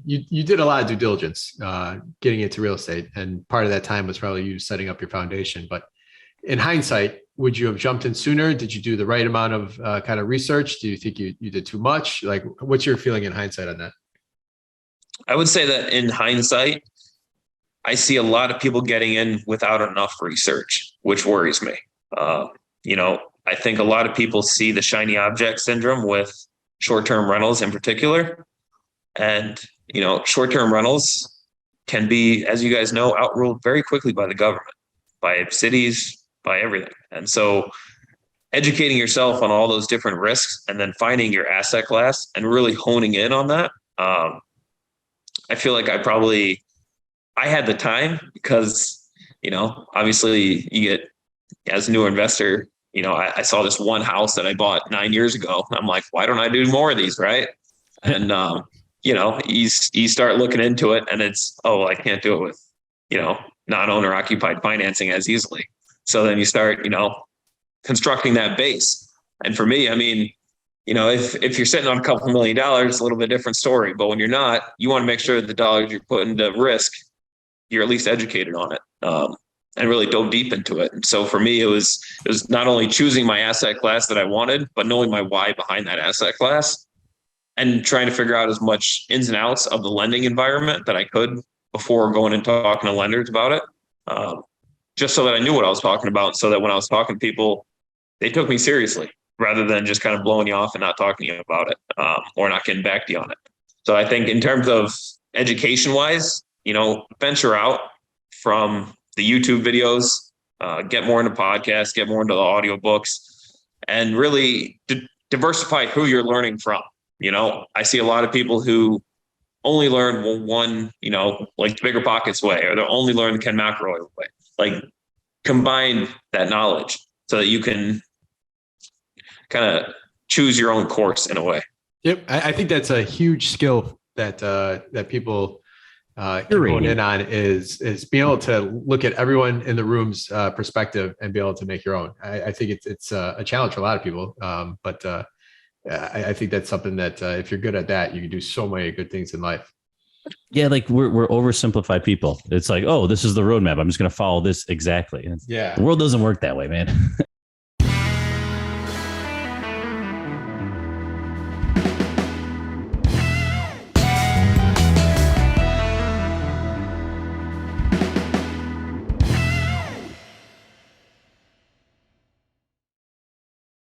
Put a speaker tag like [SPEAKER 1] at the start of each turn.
[SPEAKER 1] you did a lot of due diligence getting into real estate, and part of that time was probably you setting up your foundation. But in hindsight, would you have jumped in sooner? Did you do the right amount of kind of research? Do you think you did too much? Like, what's your feeling in hindsight on that?
[SPEAKER 2] I would say that in hindsight, I see a lot of people getting in without enough research, which worries me. I think a lot of people see the shiny object syndrome with short-term rentals in particular. And, short-term rentals can be, as you guys know, outruled very quickly by the government, by cities, by everything. And so educating yourself on all those different risks and then finding your asset class and really honing in on that. I feel like I had the time because, obviously you get, as a new investor, I saw this one house that I bought 9 years ago. I'm like, why don't I do more of these? Right. And, you start looking into it and it's, I can't do it with, non-owner occupied financing as easily. So then you start, constructing that base. And for me, if you're sitting on a couple $1 million, it's a little bit different story. But when you're not, you want to make sure the dollars you're putting to risk, you're at least educated on it, and really dove deep into it. And so for me, it was not only choosing my asset class that I wanted, but knowing my why behind that asset class and trying to figure out as much ins and outs of the lending environment that I could before going and talking to lenders about it. Just so that I knew what I was talking about, so that when I was talking to people, they took me seriously rather than just kind of blowing you off and not talking to you about it, or not getting back to you on it. So I think in terms of education wise, venture out from the YouTube videos, get more into podcasts, get more into the audiobooks, and really diversify who you're learning from. I see a lot of people who only learn one, like the 𝗬𝘃𝗶𝗵𝗵𝗁 way, or they'll only learn the 𝗑𝗏𝑚𝐴𝑐𝑟OY way. Like, combine that knowledge so that you can kind of choose your own course in a way.
[SPEAKER 1] Yep. I think that's a huge skill that people going in on is being able to look at everyone in the room's perspective and be able to make your own. I think it's a challenge for a lot of people. But I think that's something that if you're good at that, you can do so many good things in life.
[SPEAKER 3] Yeah, like we're oversimplified people. It's like, oh, this is the roadmap. I'm just going to follow this exactly. The world doesn't work that way, man.